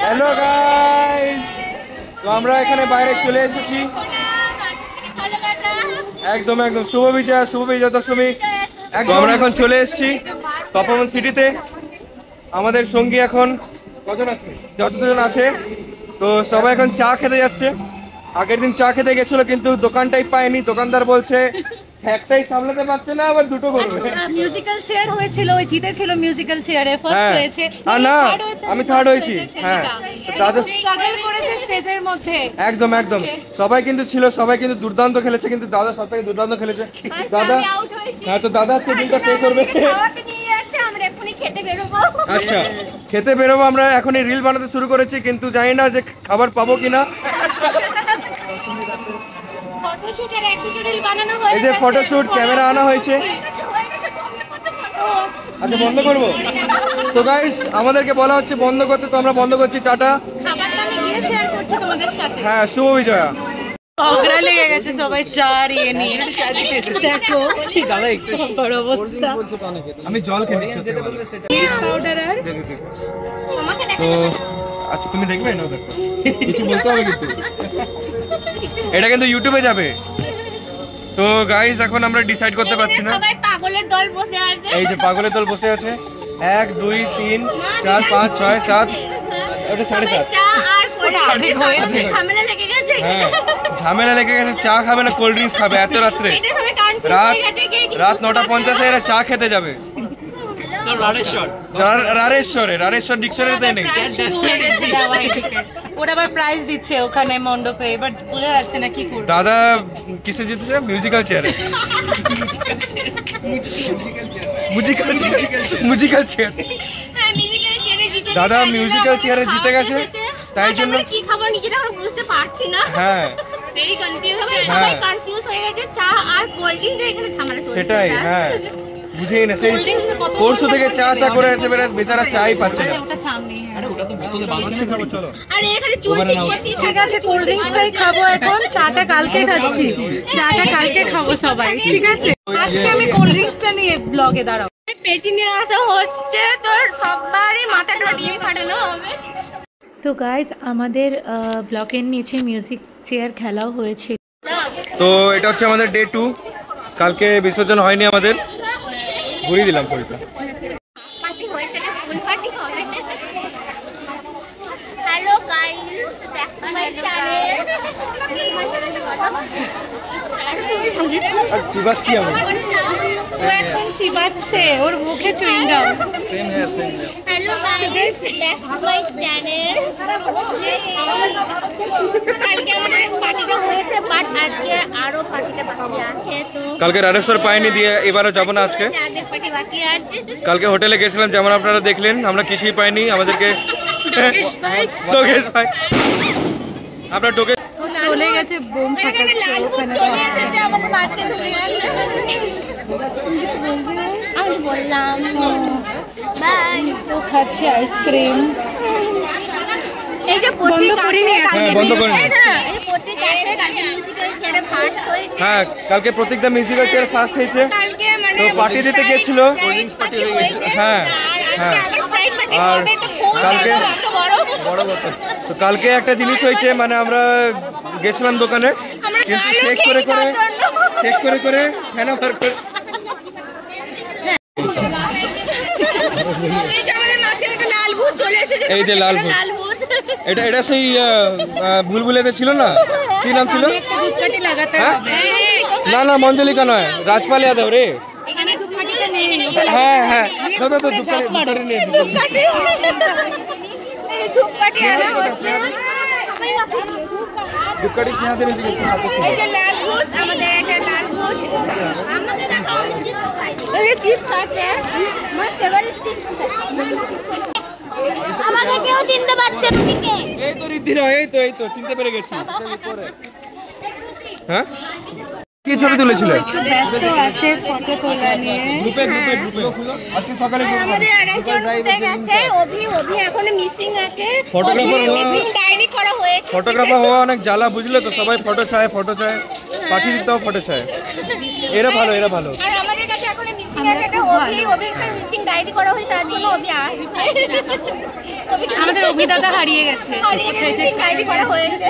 Hello guys, তো আমরা এখানে বাইরে চলে এসেছি। একদম একদম শুভ বিজয়া দশমী। একদম আমরা এখন চলে এসেছি তপবন সিটিতে। আমাদের সঙ্গী এখন কজন আছে? যতজন আছে, তো সবাই এখন চা খেতে যাচ্ছে। আগের দিন চা খেতে গেছিল কিন্তু দোকানটাই পায়নি। দোকানদার বলছে একটাই সামলাতে পারছে না, আবার দুটো করবে। মিউজিক্যাল চেয়ার হয়েছিল, ওই জিতেছিল মিউজিক্যাল চেয়ারে, ফার্স্ট হয়েছে। না, আমি থার্ড হয়েছি। হ্যাঁ, দাদা স্ট্রাগল করেছে স্টেজের মধ্যে। একদম একদম সবাই কিন্তু ছিল, সবাই কিন্তু দুর্দান্ত খেলেছে, কিন্তু দাদা সবথেকে দুর্দান্ত খেলেছে। দাদা, হ্যাঁ, তো দাদা আজকে দিনটা পে করবে। আচ্ছা, খেতে বেরোবো আমরা। এখনই রিল বানাতে শুরু করেছি, কিন্তু জানি না যে খাবার পাবো কিনা। এই যে ফটোশুট, ক্যামেরা আনা হয়েছে। আচ্ছা, বন্ধ করবো তো গাইস, আমাদেরকে বলা হচ্ছে বন্ধ করতে, তো আমরা বন্ধ করছি। টাটা। হ্যাঁ, শুভ বিজয়া। ঝগড়া লেগে গেছে সবাই চার ইয়ে নিয়ে। দেখো বড় অবস্থা। আমি জল খেয়ে নিচ্ছি পাউডার আর তো। আচ্ছা, তুমি দেখবে না? দেখো, কিছু বলতে হবে কিন্তু। এটা কিন্তু ইউটিউবে যাবে। তো গাইস, এখন আমরা ডিসাইড করতে পারছি না। সবাই পাগলের দল বসে আছে। এই যে পাগলের দল বসে আছে। 1 2 3 4 5 6 7, ওটা 7.5। চা আর ঝামেলা লেগে গেছে। হ্যাঁ, ঝামেলা লেগে গেছে। চা খাবে না, কোল্ড ড্রিঙ্কস খাবে এত রাত্রে? রাত 9:50 এরা চা খেতে যাবে। রারেশ্বর ডিকশনারিতে নেই। ওরা আবার প্রাইজ দিচ্ছে ওখানে মণ্ডপে, বাট বোঝা যাচ্ছে না কি করবে। দাদা কিসে জিতেছে? মিউজিক্যাল চেয়ারে। Musical chair. দাদা মিউজিক্যাল চেয়ারে জিতে গেছে, তাই জন্য কি খাবার নিজেরা আমরা বুঝতে পারছি না। হ্যাঁ, ভেরি কনফিউজ, সবাই কনফিউজ হয়ে গেছে। চা আর কোল্ড ড্রিঙ্ক এখানে ঝামেলা চলছে। সেটাই। হ্যাঁ, বুঝেই না। সেই পরশু থেকে চা করে আছে, বেচারা চাই পাচ্ছে না। ওটা সামনে। আরে এখানে চুল ঠিক করতে। ঠিক আছে, কোল্ড ড্রিঙ্কসটাই খাবো এখন। চাটা কালকে খাচ্ছি, চাটা কালকে খাবো সবাই। ঠিক আছে, আসছে আমি কোল্ড ড্রিঙ্কসটা নিয়ে ব্লগে। দাঁড়াও, পেটি নিয়ে আসা হচ্ছে, তোর সবারই মাথাটা ডিম ফাটানো হবে। তো গাইস, আমাদের ব্লকের নিচে মিউজিক চেয়ার খেলাও হয়েছে। তো এটা হচ্ছে আমাদের ডে 2। কালকে বিসর্জন হয়নি আমাদের, ঘুরিয়ে দিলাম ফুলটা। পার্টি হয়েছে না, ফুল পার্টি হবে। Hello guys, back to my channel. আর চুবাচ্ছি আমি। ও এখন চিবাচ্ছে, ওর মুখে chewing gum. Same here, same here. Hello guys, back to my channel. কালকে আমাদের পার্টিটা হয়েছে, বাট আজকে আরো পার্টিটা বাকি আছে। তো কালকে রারেশ্বর পাইনি দিয়ে এবারও যাবো না আজকে। যাদের পার্টি বাকি আছে, কালকে হোটেলে গেছিলাম, যেমন আপনারা দেখলেন, আমরা কিছুই পাইনি। আমাদেরকে ডোগেশ ভাই, আমরা ডোগেশ চলে গেছে, বোম ফাটাচ্ছে ওখানে। চলে এসেছে আমাদের মাঝখানে ঢুকে গেছে। আমি বললাম বাই। ও খাচ্ছে আইসক্রিম। এই যে বন্ধ করিনি এখন। হ্যাঁ, বন্ধ করিনি। এই প্রত্যেক কালকে মিউজিক্যাল চেয়ারে ফার্স্ট হয়েছে। হ্যাঁ, কালকে প্রত্যেকটা মিউজিক্যাল চেয়ার ফার্স্ট হয়েছে। কালকে মানে তো পার্টি দিতে গেছিল। পার্টি হয়ে গেছে। হ্যাঁ, হ্যাঁ। আবার স্প্রাইট পার্টি আর হবে, তো ফোন কালকে এত বড় তো কালকে একটা জিনিস হয়েছে, মানে আমরা গেছিলাম দোকানে, কিন্তু চেক করে ফেনা বার করে। এই যে আমাদের মাঝখানে একটা লাল ভূত চলে এসেছে। এই যে লাল ভূত। লাল ভূত। এটা সেই বুলবুলেতে ছিল না, কি নাম ছিল? একটা ধূপকাঠি লাগাতে হ্যাঁ? হবে। না মঞ্জলিকা নয়, রাজপাল যাদব রে। এখানে ধূপকাঠিটা নিয়ে নিন। হ্যাঁ, দাদা তো দুকারে নিয়ে এই ধূপকাঠি আনা হচ্ছে। দুকারি কি হাতে নিয়ে হাতে ছিল। এই যে লাল ভূত, আমাদের একটা লাল ভূত। আমাকে দেখাও, এই যে চিপস আছে, আমার ফেভারিট চিপস। আমাকে কেউ চিনতে পারছে না কে? এই তো রিদ্ধিরা, এই তো চিনতে পেরে গেছি। হ্যাঁ, কি ছবি তুলেছিল? একটু ব্যস্ত আছে ফটো তোলা নিয়ে। গ্রুপে আজকে সকালে আমাদের আরেকজন উঠে গেছে, অভি এখনো মিসিং আছে। ফটোগ্রাফার মিসিং ডায়েরি করা হয়েছে। ফটোগ্রাফার হওয়া অনেক জ্বালা, বুঝলে তো, সবাই ফটো চায়, পাঠিয়ে দিতেও ফটো চায়। এরা ভালো। আর আমাদের কাছে এখন মিসিং এর একটা অভির মিসিং ডায়েরি করা হয়েছে, তার জন্য অভি আসছে। আমাদের অভিদাতা হারিয়ে গেছে, ডায়েরি করা হয়েছে।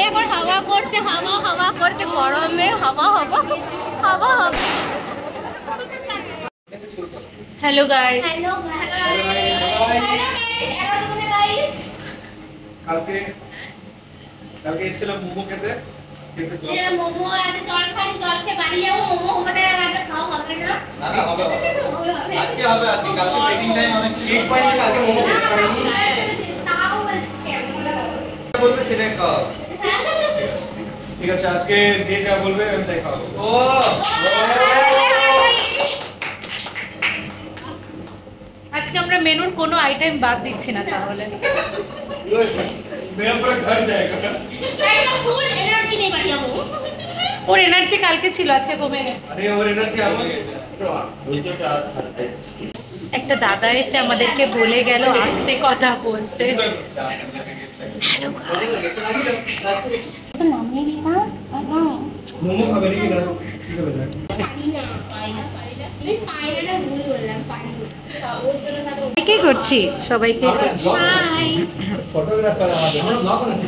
এখন হাওয়া করছে গরমে হাওয়া হবে। হ্যালো গাইস, হ্যালো গাইস, কালকে এসেছিলাম মোমো খেতে। মোমো আর জল খেয়ে বাড়ি যাবো। মোমোটা রাতে খাওয়া হবে না? হবে। আজকে কালকে পেকিং টাইম অনেক ছিল। কালকে মোমো খেতে পারিনি। তাও বলছে বলবে সেটাই খাওয়া। ঠিক আছে, আজকে যে যা বলবে আমি তাই খাওয়াবো। আজকে আমরা মেনুর কোনো আইটেম বাদ দিচ্ছি না, তাহলে मेरा पूरा घर जाएगा। একদম ফুল এনার্জি নিয়ে বাড়ি যাবো। ওর এনার্জি কালকে ছিল, আজকে কমে গেছে। अरे और एनर्जी আমাকে একটা দাদা এসে আমাদেরকে বলে গেল আস্তে কথা বলতে। তো নামিয়ে নিতাম একদম। মোমো খাবে নাকি না? কি খাবে না? পাইনা ভুল বললাম, পারি না। কি করছি? সবাইকে হাই ফটোগ্রাফার আমাদের আমরা ব্লগ বানাচ্ছি।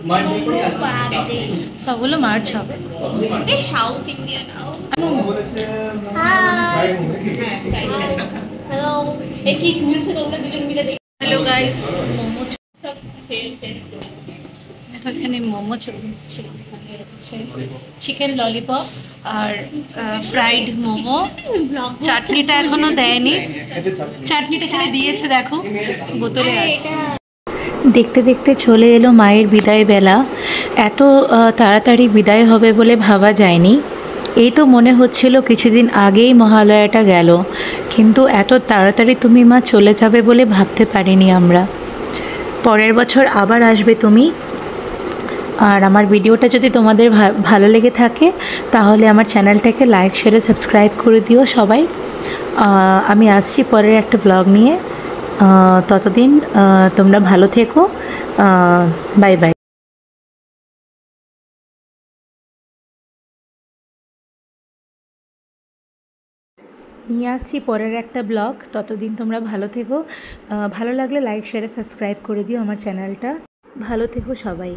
মাইন্ড করে বাদে সবগুলো মার্চ হবে। এই সাউথ ইন্ডিয়ান বলেছে হাই হ্যাঁ হ্যালো। এই কি তুলছো তোমরা দুজন মিলে? হ্যালো গাইস, মোমো সব সেল এখানে মোমো চলে এসছে, চিকেন ললিপপ আর ফ্রাইড মোমো। চাটনিটা এখনো দেয়নি, চাটনিটা এখানে দিয়েছে, দেখো বোতলে আছে। দেখতে দেখতে চলে এলো মায়ের বিদায় বেলা। এত তাড়াতাড়ি বিদায় হবে বলে ভাবা যায়নি। এই তো মনে হচ্ছিল কিছুদিন আগেই মহালয়াটা গেল, কিন্তু এত তাড়াতাড়ি তুমি মা চলে যাবে বলে ভাবতে পারিনি আমরা। পরের বছর আবার আসবে তুমি। আর আমার ভিডিওটা যদি তোমাদের ভালো লেগে থাকে তাহলে আমার চ্যানেলটাকে লাইক শেয়ার সাবস্ক্রাইব করে দিও সবাই। আমি আসছি পরের একটা ব্লগ নিয়ে। ততদিন তোমরা ভালো থেকো। Bye bye. নিয়ে আসছি পরের একটা ব্লগ, ততদিন তোমরা ভালো থেকো। ভালো লাগলে লাইক শেয়ার সাবস্ক্রাইব করে দিও আমার চ্যানেলটা। ভালো থেকো সবাই।